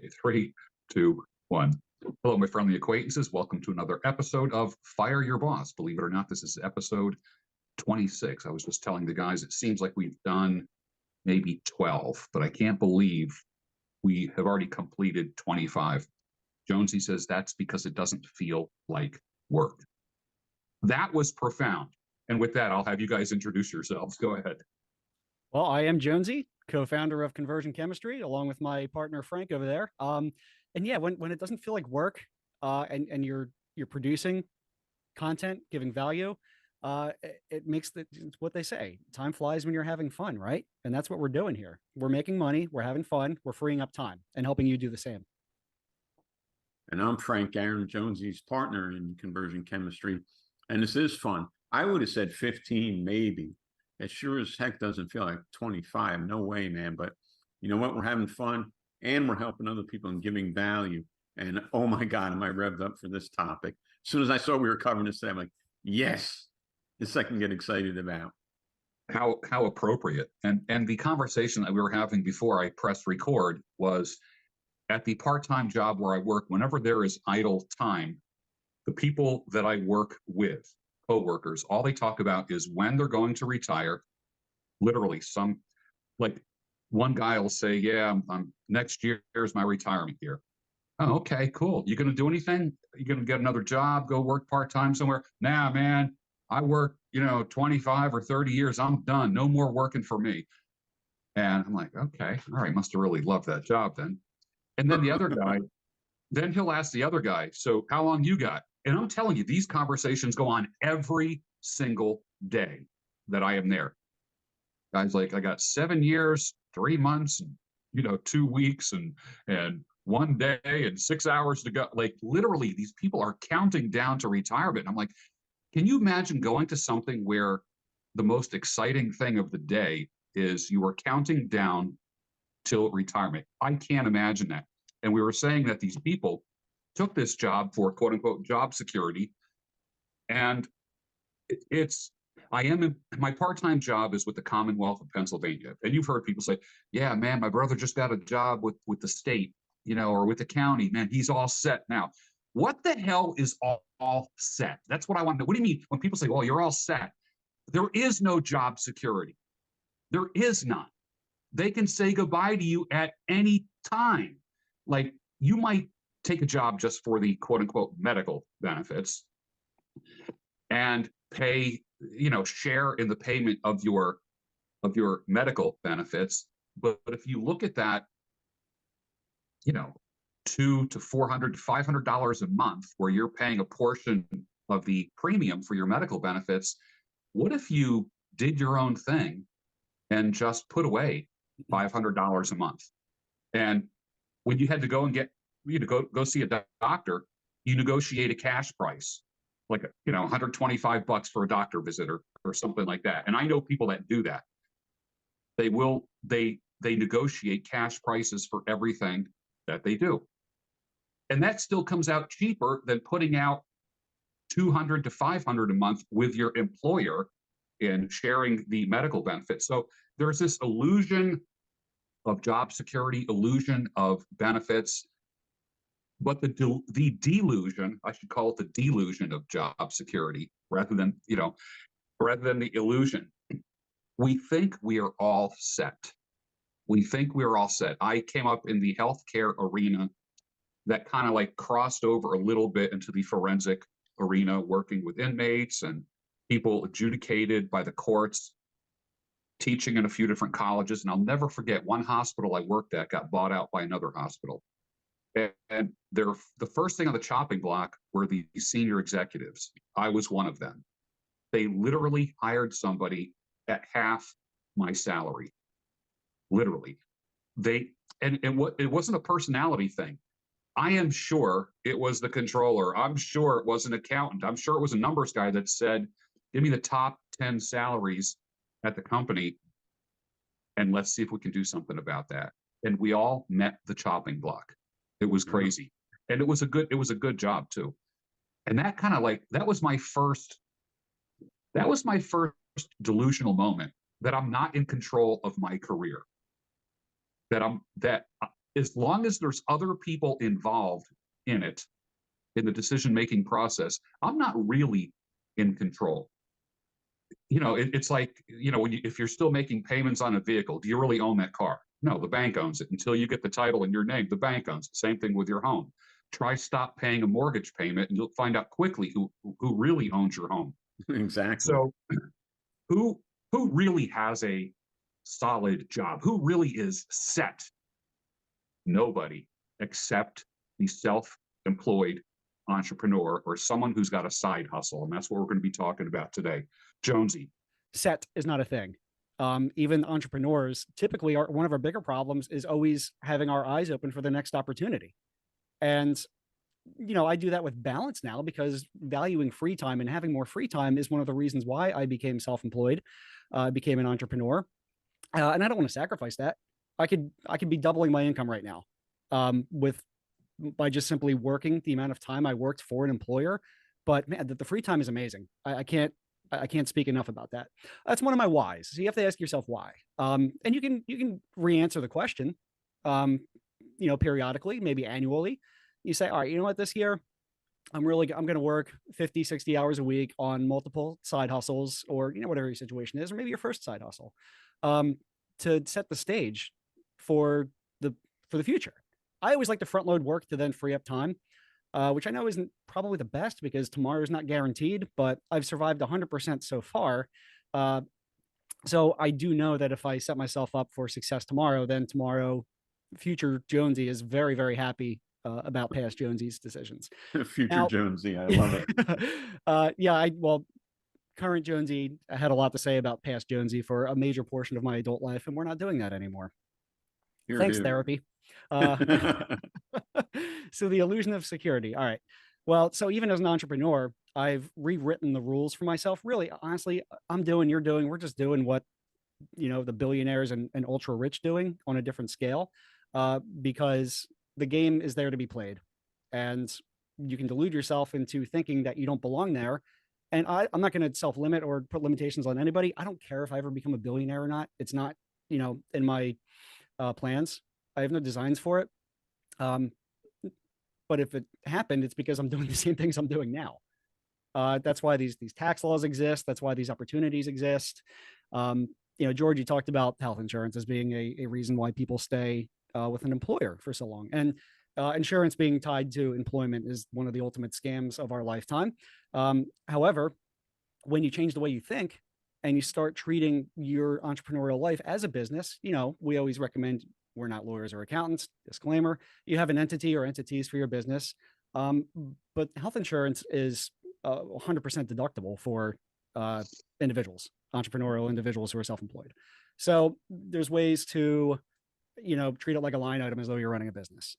Okay, 3, 2, 1. Hello, my friendly acquaintances. Welcome to another episode of Fire Your Boss. Believe it or not, this is episode 26. I was just telling the guys, it seems like we've done maybe 12, but I can't believe we have already completed 25. Jonesy says that's because it doesn't feel like work. That was profound. And with that, I'll have you guys introduce yourselves. Go ahead. Well, I am Jonesy, co-founder of Conversion Chemistry, along with my partner Frank over there. And yeah, when it doesn't feel like work, and you're producing content, giving value, it makes it's what they say. Time flies when you're having fun, right? And that's what we're doing here. We're making money, we're having fun, we're freeing up time, and helping you do the same. And I'm Frank Garon, Jonesy's partner in Conversion Chemistry. And this is fun. I would have said 15, maybe. It sure as heck doesn't feel like 25. No way, man. But you know what? We're having fun and we're helping other people and giving value. And oh my God, am I revved up for this topic. As soon as I saw we were covering this today, I'm like, yes, this I can get excited about. How appropriate. And the conversation that we were having before I pressed record was at the part-time job where I work, whenever there is idle time, the people that I work with, coworkers, all they talk about is when they're going to retire. Literally, some, like one guy will say, yeah, I'm next year is my retirement year. Oh, okay, cool. You going to do anything? You going to get another job, go work part-time somewhere? Nah, man, I work, 25 or 30 years. I'm done. No more working for me. And I'm like, okay, all right, must have really loved that job then. And then the other guy, then he'll ask the other guy, so how long you got? And I'm telling you, these conversations go on every single day that I am there. Guys like, I got 7 years, 3 months, and 2 weeks, and 1 day and 6 hours to go. Like literally, these people are counting down to retirement. And I'm like, can you imagine going to something where the most exciting thing of the day is you are counting down till retirement? I can't imagine that. And we were saying that these people took this job for quote unquote job security. And my part-time job is with the Commonwealth of Pennsylvania. And you've heard people say, yeah, man, my brother just got a job with the state, or with the county, man, he's all set now. What the hell is all set? That's what I want to know. What do you mean when people say, well, you're all set? There is no job security. There is none. They can say goodbye to you at any time. Like you might take a job just for the quote unquote medical benefits and pay, share in the payment of your medical benefits. But if you look at that, $200 to $400 to $500 a month, where you're paying a portion of the premium for your medical benefits, what if you did your own thing and just put away $500 a month? And when you had to go and go see a doctor, you negotiate a cash price, like $125 for a doctor visit or something like that. And I know people that do that. They negotiate cash prices for everything that they do. And that still comes out cheaper than putting out $200 to $500 a month with your employer in sharing the medical benefits. So there's this illusion of job security, illusion of benefits, but the delusion, I should call it the delusion of job security rather than the illusion. We think we are all set. We think we're all set. I came up in the healthcare arena that kind of like crossed over a little bit into the forensic arena, working with inmates and people adjudicated by the courts, teaching in a few different colleges. And I'll never forget one hospital I worked at got bought out by another hospital. And the first thing on the chopping block were the senior executives. I was one of them. They literally hired somebody at half my salary. Literally. It wasn't a personality thing. I am sure it was the controller. I'm sure it was an accountant. I'm sure it was a numbers guy that said, give me the top 10 salaries at the company, and let's see if we can do something about that. And we all met the chopping block. It was crazy. And it was a good job too. And that kind of that was my first delusional moment that I'm not in control of my career. That as long as there's other people involved in it, in the decision-making process, I'm not really in control. It's like, if you're still making payments on a vehicle, do you really own that car? No, the bank owns it. Until you get the title in your name, the bank owns it. Same thing with your home. Try stop paying a mortgage payment and you'll find out quickly who really owns your home. Exactly. So who really has a solid job? Who really is set? Nobody, except the self-employed entrepreneur or someone who's got a side hustle. And that's what we're going to be talking about today. Jonesy. Set is not a thing. Even entrepreneurs, typically one of our bigger problems is always having our eyes open for the next opportunity. And, I do that with balance now, because valuing free time and having more free time is one of the reasons why I became self-employed, became an entrepreneur. And I don't want to sacrifice that. I could be doubling my income right now, by just simply working the amount of time I worked for an employer. But man, the free time is amazing. I can't speak enough about that. That's one of my whys. So you have to ask yourself why. And you can re-answer the question, periodically, maybe annually. You say, all right, you know what, this year, I'm going to work 50, 60 hours a week on multiple side hustles, or, whatever your situation is, or maybe your first side hustle, to set the stage for the future. I always like to front load work to then free up time, which I know isn't probably the best because tomorrow is not guaranteed, but I've survived 100% so far. So I do know that if I set myself up for success tomorrow, then tomorrow, future Jonesy is very, very happy about past Jonesy's decisions. Future now, Jonesy, I love it. Current Jonesy, I had a lot to say about past Jonesy for a major portion of my adult life, and we're not doing that anymore. Thanks, therapy. So the illusion of security. All right. Well, so even as an entrepreneur, I've rewritten the rules for myself. Really, honestly, you're doing, we're just doing what, the billionaires and ultra rich doing on a different scale, because the game is there to be played, and you can delude yourself into thinking that you don't belong there. And I'm not going to self-limit or put limitations on anybody. I don't care if I ever become a billionaire or not. It's not, in my plans. I have no designs for it. But if it happened, it's because I'm doing the same things I'm doing now. That's why these tax laws exist. That's why these opportunities exist. George, you talked about health insurance as being a reason why people stay with an employer for so long. And insurance being tied to employment is one of the ultimate scams of our lifetime. However, when you change the way you think and you start treating your entrepreneurial life as a business, we always recommend, we're not lawyers or accountants, disclaimer, you have an entity or entities for your business. But health insurance is 100% deductible for individuals, entrepreneurial individuals who are self-employed. So there's ways to, treat it like a line item as though you're running a business.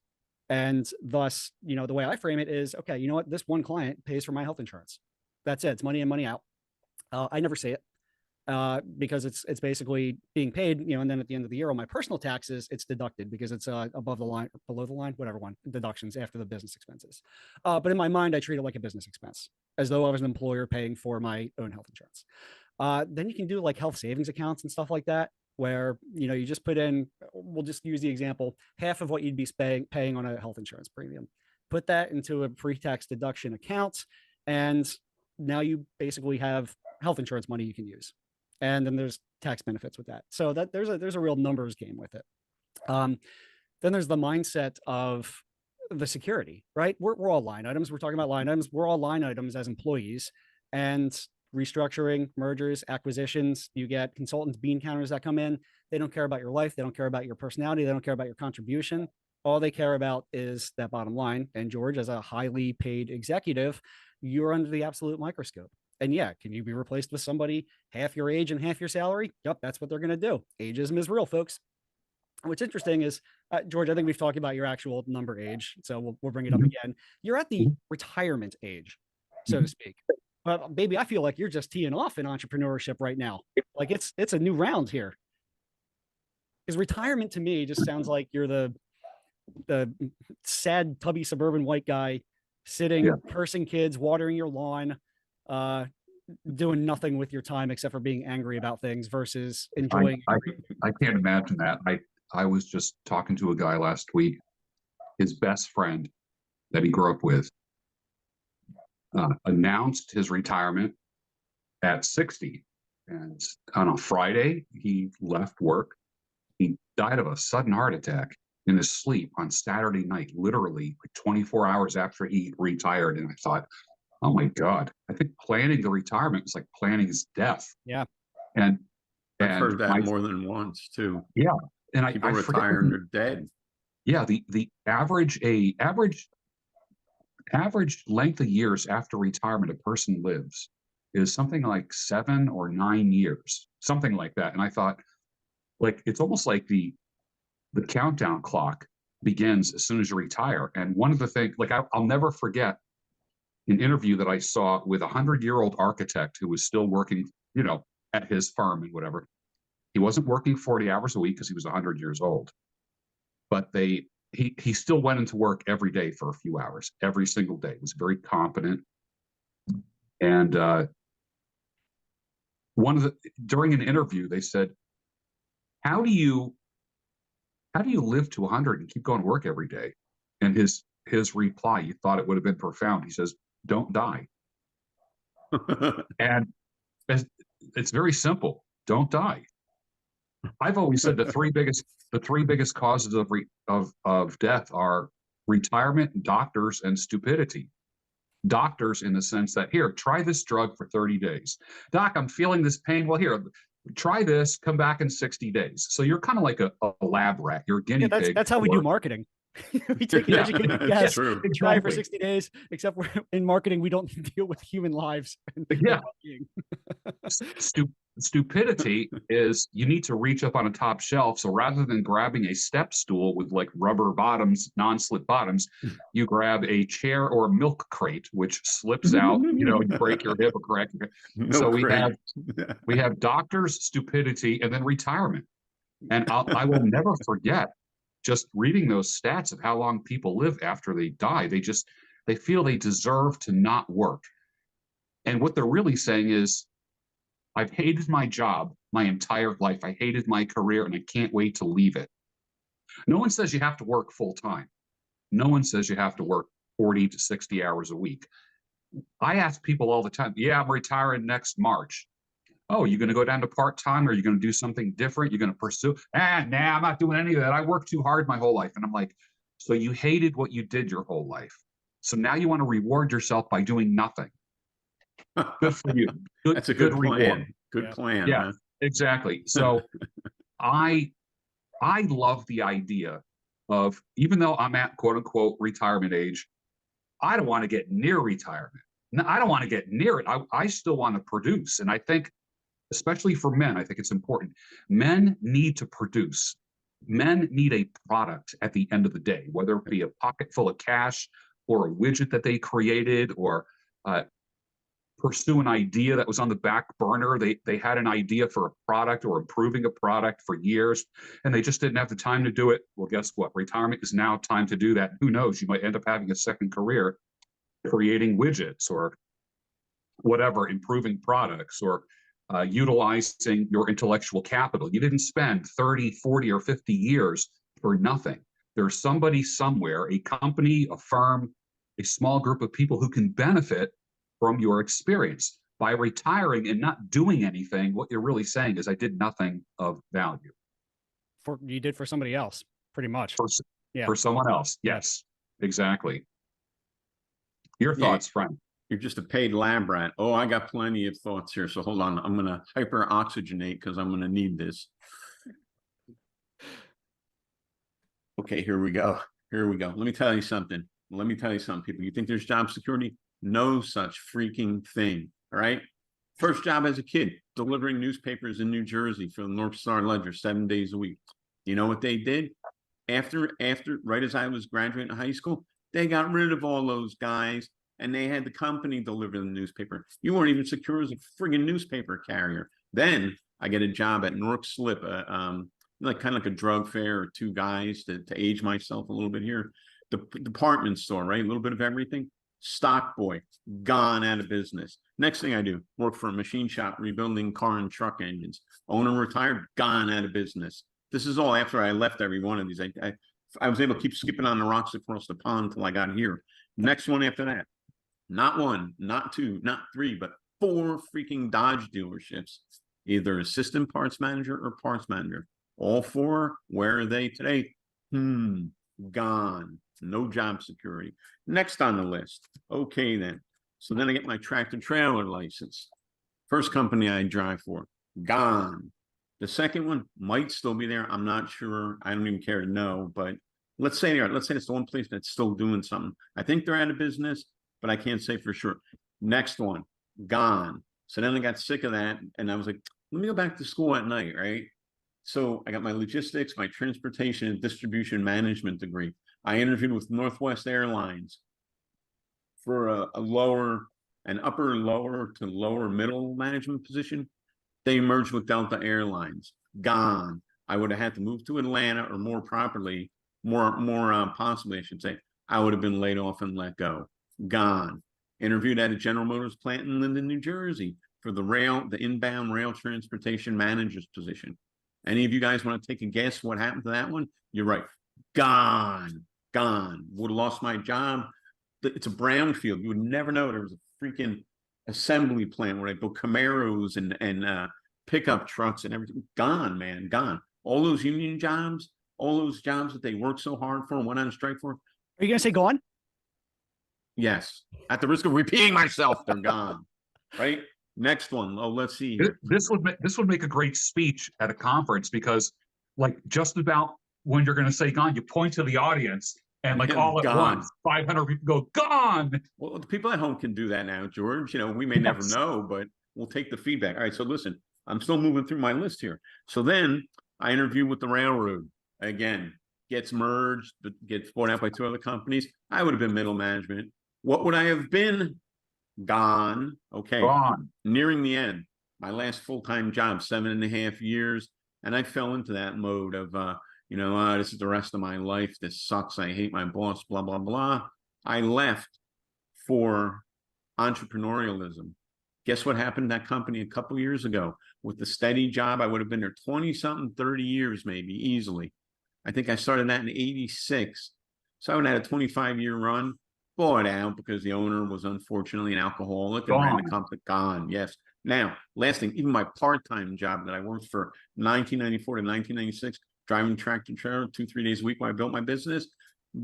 And thus, the way I frame it is, okay, you know what? This one client pays for my health insurance. That's it. It's money in, money out. I never see it because it's basically being paid, and then at the end of the year on my personal taxes, it's deducted because it's above the line, below the line, whatever one, deductions after the business expenses. But in my mind, I treat it like a business expense, as though I was an employer paying for my own health insurance. Then you can do like health savings accounts and stuff like that, where, you just put in, we'll just use the example, half of what you'd be paying on a health insurance premium, put that into a pre-tax deduction account. And now you basically have health insurance money you can use. And then there's tax benefits with that. So that there's a real numbers game with it. Then there's the mindset of the security, right? We're all line items. We're talking about line items. We're all line items as employees, and restructuring, mergers, acquisitions, you get consultants, bean counters that come in. They don't care about your life. They don't care about your personality. They don't care about your contribution. All they care about is that bottom line. And George, as a highly paid executive, you're under the absolute microscope. And yeah, can you be replaced with somebody half your age and half your salary? Yep, that's what they're going to do. Ageism is real, folks. What's interesting is, George, I think we've talked about your actual number age, so we'll bring it up again. You're at the retirement age, so to speak. But baby, I feel like you're just teeing off in entrepreneurship right now. Like it's a new round here. Because retirement to me just sounds like you're the sad, tubby suburban white guy sitting, cursing kids, watering your lawn, doing nothing with your time except for being angry about things versus enjoying. I can't imagine that. I was just talking to a guy last week, his best friend that he grew up with, announced his retirement at 60. And on a Friday, he left work. He died of a sudden heart attack in his sleep on Saturday night, literally like 24 hours after he retired. And I thought, oh my God, I think planning the retirement was like planning his death. Yeah. And I've heard that more than once too. Yeah. And people I retire and they're dead. Yeah, the average length of years after retirement a person lives is something like 7 or 9 years, something like that. And I thought, like, it's almost like the countdown clock begins as soon as you retire. And one of the things, like, I'll never forget an interview that I saw with a 100-year-old architect who was still working, you know, at his firm and whatever. He wasn't working 40 hours a week because he was 100 years old, but he still went into work every day for a few hours, every single day. He was very competent. And during an interview, they said, how do you live to 100 and keep going to work every day? And his reply, you thought it would have been profound. He says, don't die. And it's very simple. Don't die. I've always said the three biggest causes of death are retirement, doctors, and stupidity. Doctors, in the sense that, here, try this drug for 30 days. Doc, I'm feeling this pain. Well, here, try this, come back in 60 days. So you're kind of like a lab rat. You're a guinea pig. That's how we do marketing. We take an educated guess and try for 60 days, except in marketing, we don't deal with human lives. Yeah. Stupidity is, you need to reach up on a top shelf. So rather than grabbing a step stool with like rubber bottoms, non-slip bottoms, you grab a chair or a milk crate, which slips out, you know, you break your hip or crack your hip. So we have doctors, stupidity, and then retirement. And I will never forget just reading those stats of how long people live after they die. They feel they deserve to not work. And what they're really saying is, I've hated my job my entire life. I hated my career and I can't wait to leave it. No one says you have to work full time. No one says you have to work 40 to 60 hours a week. I ask people all the time, yeah, I'm retiring next March. Oh, you're going to go down to part-time, or you're going to do something different? You're going to pursue? Nah, I'm not doing any of that. I worked too hard my whole life. And I'm like, so you hated what you did your whole life. So now you want to reward yourself by doing nothing. Good for you. That's a good plan. Reward. Good plan. Yeah, huh? Exactly. So I love the idea of, even though I'm at quote unquote retirement age, I don't want to get near retirement. No, I don't want to get near it. I still want to produce. And I think, especially for men, I think it's important. Men need to produce. Men need a product at the end of the day, whether it be a pocket full of cash or a widget that they created, or pursue an idea that was on the back burner. They had an idea for a product or improving a product for years, and they just didn't have the time to do it. Well, guess what? Retirement is now time to do that. Who knows? You might end up having a second career creating widgets or whatever, improving products, or utilizing your intellectual capital. You didn't spend 30, 40, or 50 years for nothing. There's somebody somewhere, a company, a firm, a small group of people who can benefit from your experience. By retiring and not doing anything, what you're really saying is, I did nothing of value. You did for somebody else, pretty much. For someone else. Yes, exactly. Your thoughts, Frank? You're just a paid lab rat. Oh, I got plenty of thoughts here. So hold on. I'm going to hyper-oxygenate because I'm going to need this. Okay, here we go. Here we go. Let me tell you something. People. You think there's job security? No such freaking thing. All right. First job as a kid, delivering newspapers in New Jersey for the North Star Ledger 7 days a week. You know what they did? After, right as I was graduating high school, they got rid of all those guys. And they had the company deliver the newspaper. You weren't even secure as a friggin' newspaper carrier. Then I get a job at North Slip, like kind of like a drug fair, or two guys to age myself a little bit here. The department store, right? A little bit of everything. Stock boy, gone out of business. Next thing I do, work for a machine shop rebuilding car and truck engines. Owner retired, gone out of business. This is all after I left every one of these. I was able to keep skipping on the rocks across the pond until I got here. Next one after that, not one, not two, not three, but 4 freaking Dodge dealerships, either assistant parts manager or parts manager. All 4, where are they today? Gone. No job security. Next on the list. Okay, then. So then I get my tractor trailer license. First company I drive for, gone. The second one might still be there. I'm not sure. I don't even care to know, but let's say they are. Let's say it's the one place that's still doing something. I think they're out of business, but I can't say for sure. Next one, gone. So then I got sick of that, and I was like, let me go back to school at night, right? So I got my logistics, my transportation and distribution management degree. I interviewed with Northwest Airlines for an upper lower to lower middle management position. They merged with Delta Airlines. Gone. I would have had to move to Atlanta, or more properly, possibly, I should say, I would have been laid off and let go. Gone. Interviewed at a General Motors plant in Linden, New Jersey for the inbound rail transportation manager's position. Any of you guys want to take a guess what happened to that one? You're right. Gone. Would have lost my job. It's a brownfield. You would never know there was a freaking assembly plant where I built Camaros and pickup trucks and everything. Gone, man, gone. All those union jobs, all those jobs that they worked so hard for and went on strike for. Are you going to say gone? Yes. At the risk of repeating myself, they're gone. Right? Next one. Oh, let's see. This would make a great speech at a conference, because like just about when you're going to say gone, you point to the audience and like all at once, 500 people go gone. Well, the people at home can do that now, George. You know, we may never know, but we'll take the feedback. All right. So listen, I'm still moving through my list here. So then I interview with the railroad again, gets merged, but gets bought out by 2 other companies. I would have been middle management. What would I have been? Gone. Okay. Gone. Nearing the end, my last full-time job, 7.5 years. And I fell into that mode of, this is the rest of my life. This sucks. I hate my boss, blah, blah, blah. I left for entrepreneurialism. Guess what happened to that company a couple years ago? With the steady job, I would have been there 20-something, 30 years, maybe, easily. I think I started that in 86. So I would have had a 25-year run, bought out because the owner was unfortunately an alcoholic and ran the company. Gone. Yes. Now, last thing, even my part-time job that I worked for 1994 to 1996, driving tractor trailer 2-3 days a week while I built my business,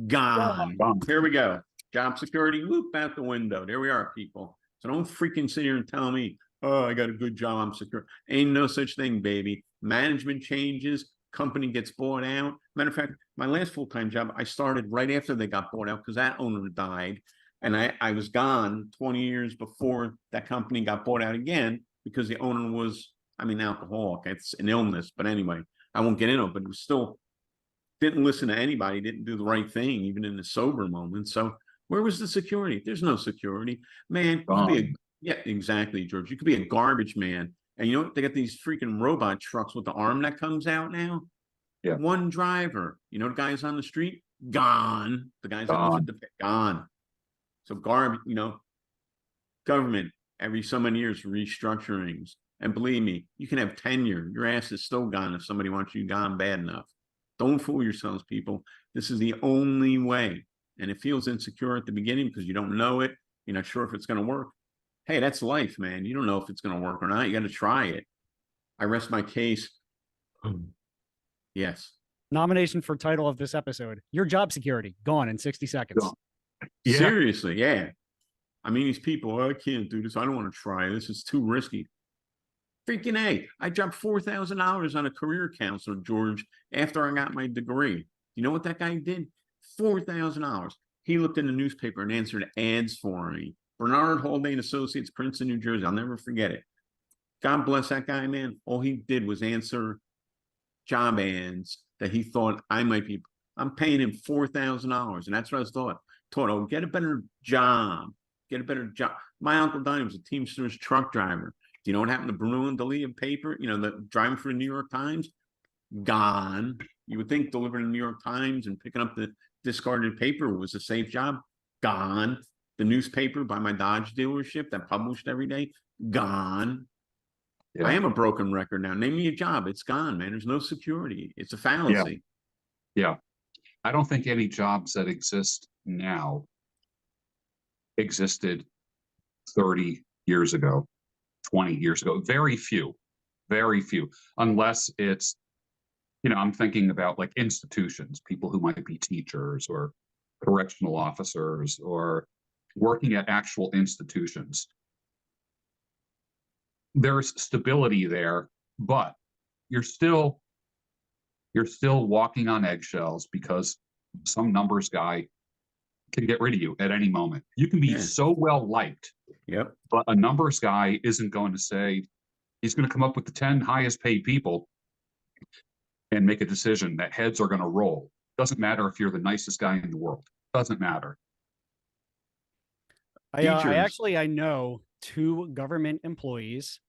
gone. Here we go. Job security, whoop, out the window. There we are, people. So don't freaking sit here and tell me, oh, I got a good job, I'm secure. Ain't no such thing, baby. Management changes, company gets bought out. Matter of fact, my last full-time job, I started right after they got bought out because that owner died. And I was gone 20 years before that company got bought out again because the owner was, alcoholic. It's an illness. But anyway, I won't get into it, but it was still, didn't listen to anybody, didn't do the right thing, even in the sober moment. So where was the security? There's no security. Man, you could be yeah, exactly, George. You could be a garbage man. And you know what? They got these freaking robot trucks with the arm that comes out now. Yeah. One driver. You know the guys on the street? Gone. The guys on the gone. So garbage, government every so many years restructurings. And believe me, you can have tenure. Your ass is still gone if somebody wants you gone bad enough. Don't fool yourselves, people. This is the only way. And it feels insecure at the beginning because you don't know it. You're not sure if it's going to work. Hey, that's life, man. You don't know if it's going to work or not. You got to try it. I rest my case. Yes. Nomination for title of this episode: Your Job Security, gone in 60 seconds. Yeah. Seriously, yeah. These people, I can't do this. I don't want to try this. It's too risky. Freaking A. I dropped $4,000 on a career counselor, George, after I got my degree. You know what that guy did? $4,000. He looked in the newspaper and answered ads for me. Bernard Haldane Associates, Princeton, New Jersey. I'll never forget it. God bless that guy, man. All he did was answer job ads that he thought I might be. I'm paying him $4,000. And that's what I was taught. Oh, get a better job. Get a better job. My Uncle Donnie was a Teamsters truck driver. Do you know what happened to Bruno and Dalia paper? The driving for the New York Times? Gone. You would think delivering the New York Times and picking up the discarded paper was a safe job. Gone. The newspaper by my Dodge dealership that published every day? Gone. Yeah. I am a broken record now. Name me a job. It's gone, man. There's no security. It's a fallacy. Yeah. I don't think any jobs that exist now existed 30 years ago, 20 years ago. Very few, unless it's, I'm thinking about like institutions, people who might be teachers or correctional officers or working at actual institutions. There's stability there, but you're still walking on eggshells because some numbers guy can get rid of you at any moment. You can be so well liked, but a numbers guy isn't going to say, he's going to come up with the 10 highest paid people and make a decision that heads are going to roll. Doesn't matter if you're the nicest guy in the world. Doesn't matter. I know 2 government employees.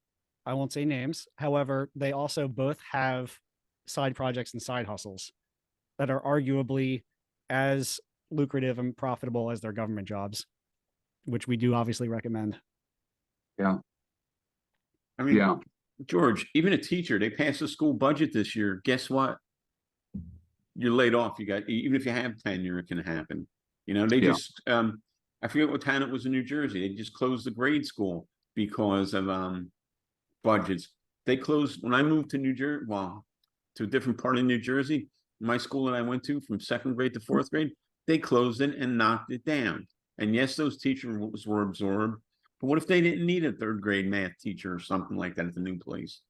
I won't say names. However, they also both have side projects and side hustles that are arguably as lucrative and profitable as their government jobs, which we do obviously recommend. Yeah. I mean, George, even a teacher, they passed the school budget this year. Guess what? You're laid off. Even if you have tenure, it can happen. They just, I forget what town it was in New Jersey. They just closed the grade school because of budgets. They closed when I moved to New Jersey, to a different part of New Jersey. My school that I went to from 2nd grade to 4th grade, they closed it and knocked it down. And yes, those teachers were absorbed. But what if they didn't need a 3rd grade math teacher or something like that at the new place?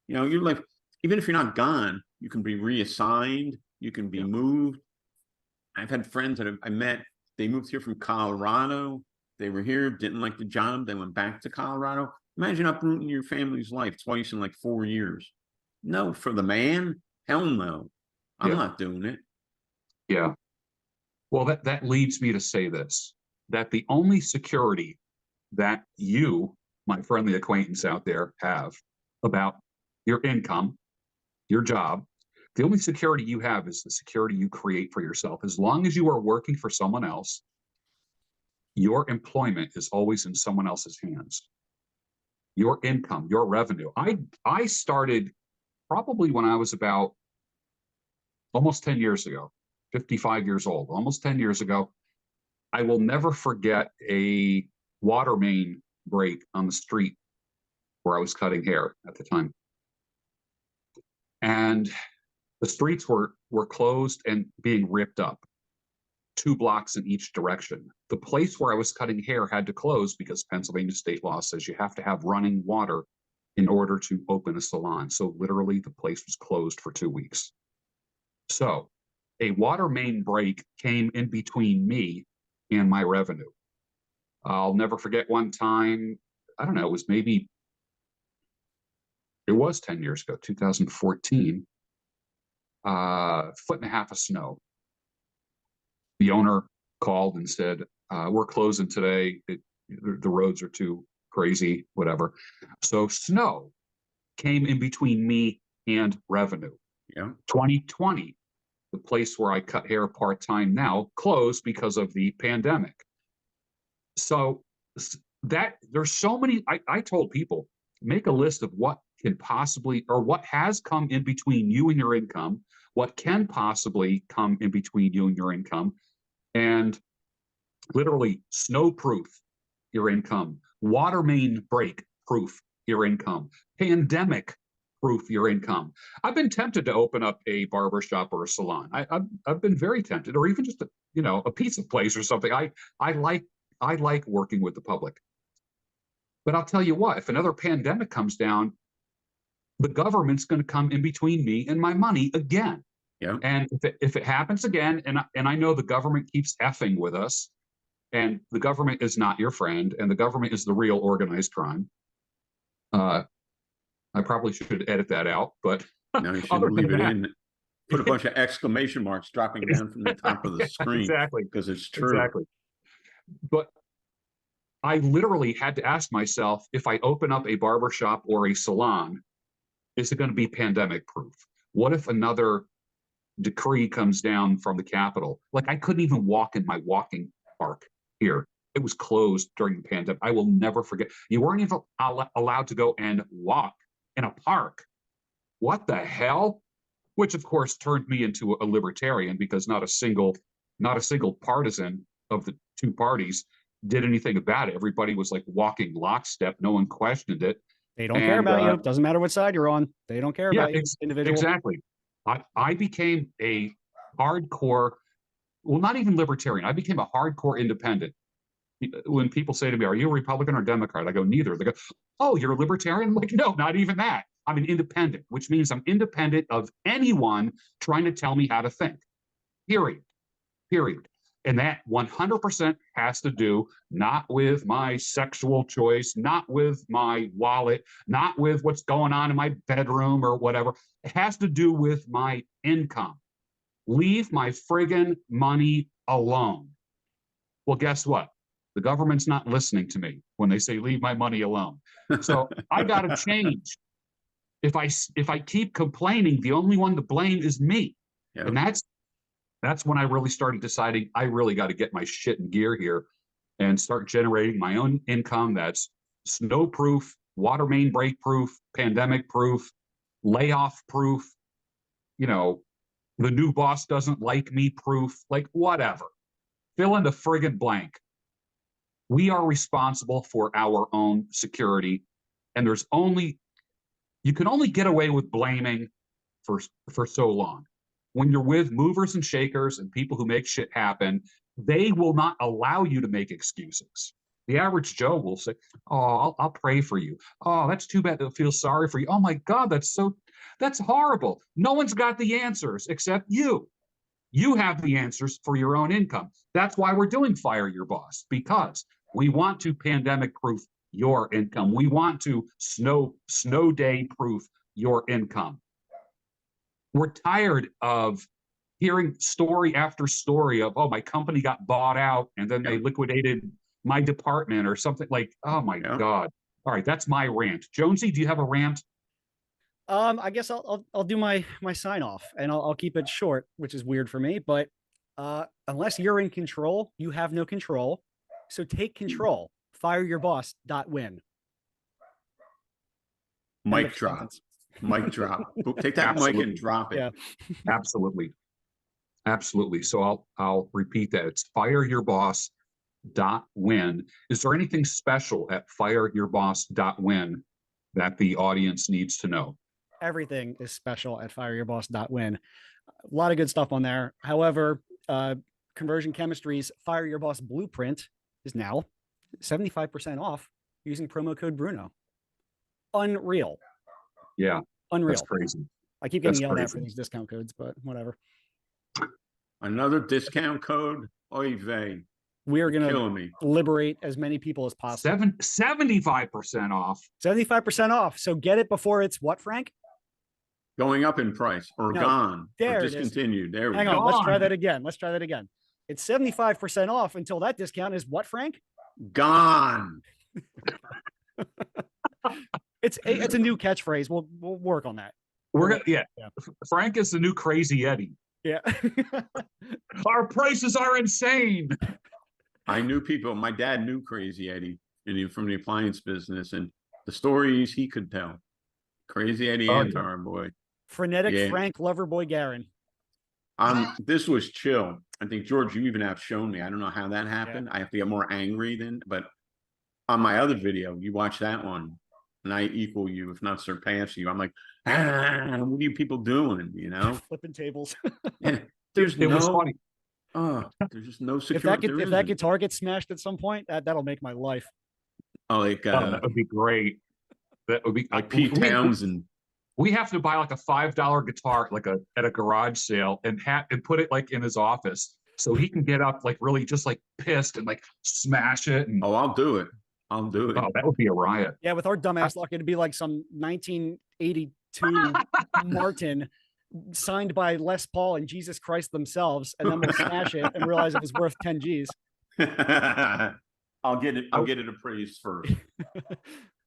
You're like, even if you're not gone, you can be reassigned, you can be moved. I've had friends that I met, they moved here from Colorado. They were here, didn't like the job. They went back to Colorado. Imagine uprooting your family's life twice in like 4 years. No, for the man, hell no. I'm not doing it. Yeah. Well, that leads me to say this, that the only security that you, my friendly acquaintance out there, have about your income, your job, the only security you have is the security you create for yourself. As long as you are working for someone else, your employment is always in someone else's hands. Your income, your revenue. I started probably when I was about almost 10 years ago, 55 years old, almost 10 years ago. I will never forget a water main break on the street where I was cutting hair at the time. And the streets were closed and being ripped up, 2 blocks in each direction. The place where I was cutting hair had to close because Pennsylvania state law says you have to have running water in order to open a salon. So literally the place was closed for 2 weeks. So a water main break came in between me and my revenue. I'll never forget one time, I don't know, it was 10 years ago, 2014, 1.5 foot of snow. The owner called and said, we're closing today. The roads are too crazy, whatever. So snow came in between me and revenue. 2020, the place where I cut hair part-time now, closed because of the pandemic. So that there's so many, I told people, make a list of what can possibly, or what has come in between you and your income, what can possibly come in between you and your income, and literally snowproof your income, water main break proof your income, pandemic proof your income. I've been tempted to open up a barbershop or a salon. I've been very tempted, or even just a pizza place or something. I like working with the public. But I'll tell you what, if another pandemic comes down, the government's going to come in between me and my money again. And if it happens again, and I know the government keeps effing with us, and the government is not your friend, and the government is the real organized crime. I probably should edit that out, but no, you shouldn't leave it in. Put a bunch of exclamation marks dropping down from the top of the screen. Exactly. Because it's true. Exactly. But I literally had to ask myself, if I open up a barbershop or a salon, is it going to be pandemic proof? What if another decree comes down from the Capitol? Like, I couldn't even walk in my walking park here It was closed during the pandemic. I will never forget. You weren't even allowed to go and walk in a park. What the hell? Which of course turned me into a libertarian, because not a single partisan of the two parties did anything about it. Everybody was like walking lockstep. No one questioned it. They don't care about you. Doesn't matter what side you're on. They don't care about you, individual. Exactly. I became a hardcore, well, not even libertarian. I became a hardcore independent. When people say to me, "Are you a Republican or Democrat?" I go, "Neither." They go, "Oh, you're a libertarian?" I'm like, "No, not even that. I'm an independent," which means I'm independent of anyone trying to tell me how to think. Period. Period. And that 100% has to do not with my sexual choice, not with my wallet, not with what's going on in my bedroom or whatever. It has to do with my income. Leave my friggin' money alone. Well, guess what? The government's not listening to me when they say leave my money alone. So I got to change. If I keep complaining, the only one to blame is me. Yeah. And that's when I really started deciding I really got to get my shit in gear here and start generating my own income that's snowproof, water main break proof, pandemic proof, layoff proof, you know, the new boss doesn't like me proof, like whatever. Fill in the friggin' blank. We are responsible for our own security, and you can only get away with blaming for so long. When you're with movers and shakers and people who make shit happen, they will not allow you to make excuses. The average Joe will say, "Oh, I'll pray for you. Oh, that's too bad. They'll feel sorry for you. Oh my God, that's horrible." No one's got the answers except you. You have the answers for your own income. That's why we're doing Fire Your Boss, because we want to pandemic proof your income. We want to snow day proof your income. We're tired of hearing story after story of, oh, my company got bought out and then they liquidated my department or something. Like, oh my God. All right, that's my rant. Jonesy, do you have a rant? I guess I'll do my sign off, and I'll keep it short, which is weird for me, but unless you're in control, you have no control. So take control. Fireyourboss.win. Mic drop. Mic drop. Take that mic and drop it. Yeah. Absolutely. Absolutely. So I'll repeat that. It's fireyourboss.win. Is there anything special at fireyourboss.win that the audience needs to know? Everything is special at fireyourboss.win. A lot of good stuff on there. However, Conversion Chemistry's Fire Your Boss Blueprint is now 75% off using promo code Bruno. Unreal. Yeah. Unreal. That's crazy. I keep getting yelled at for these discount codes, but whatever. Another discount code? Oy vey. We are going to liberate as many people as possible. 75% off. 75% off. So get it before it's what, Frank? Going up in price or gone or discontinued. There we go. Hang on. Let's try that again. It's 75% off until that discount is what, Frank? Gone. It's a new catchphrase. We'll work on that. Frank is the new Crazy Eddie. Yeah. Our prices are insane. I knew people. My dad knew Crazy Eddie from the appliance business, and the stories he could tell. Crazy Eddie Antar boy. Frenetic Frank Loverboy Garon. This was chill. I think, George, you even have shown me. I don't know how that happened. I have to get more angry but on my other video, you watch that one, and I equal you, if not surpass you. I'm like, what are you people doing? You know, flipping tables. And there's just no security. If that guitar gets smashed at some point, that'll make my life. That would be great. That would be like Pete Townsend. We have to buy like a $5 guitar, at a garage sale, and put it like in his office, so he can get up like really just like pissed and like smash it. And I'll do it. Oh, that would be a riot. Yeah, with our dumbass luck, it'd be like some 1982 Martin signed by Les Paul and Jesus Christ themselves, and then we'll smash it and realize it was worth 10 G's. I'll get it appraised first.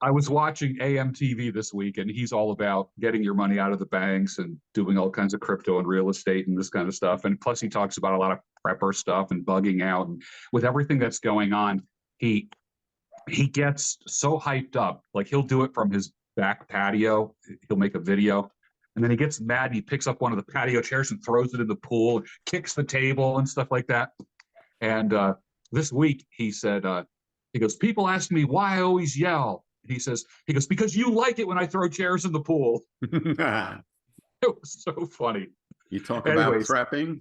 I was watching AMTV this week, and he's all about getting your money out of the banks and doing all kinds of crypto and real estate and this kind of stuff. And plus, he talks about a lot of prepper stuff and bugging out. And with everything that's going on, he gets so hyped up, like he'll do it from his back patio. He'll make a video, and then he gets mad. And he picks up one of the patio chairs and throws it in the pool, kicks the table and stuff like that. And this week he said, he goes, people ask me why I always yell. He goes, because you like it when I throw chairs in the pool. It was so funny. You talk Anyways. about prepping,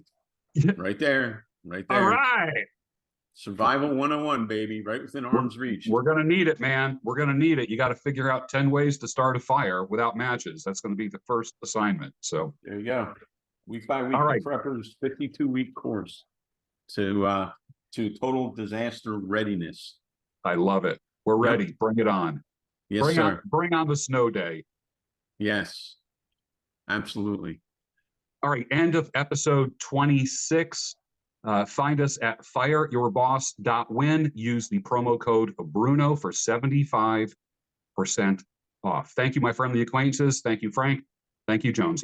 right there, right All there. right. Survival 101, baby, right within arm's reach. We're going to need it, man. We're going to need it. You got to figure out 10 ways to start a fire without matches. That's going to be the first assignment. So there you go. Week by week, all right. preppers 52-week course to total disaster readiness. I love it. We're ready. Yep. Bring it on. Yes, sir. Bring on the snow day. Yes, absolutely. All right. End of episode 26. Find us at fireyourboss.win. Use the promo code Bruno for 75% off. Thank you, my friendly acquaintances. Thank you, Frank. Thank you, Jonesy.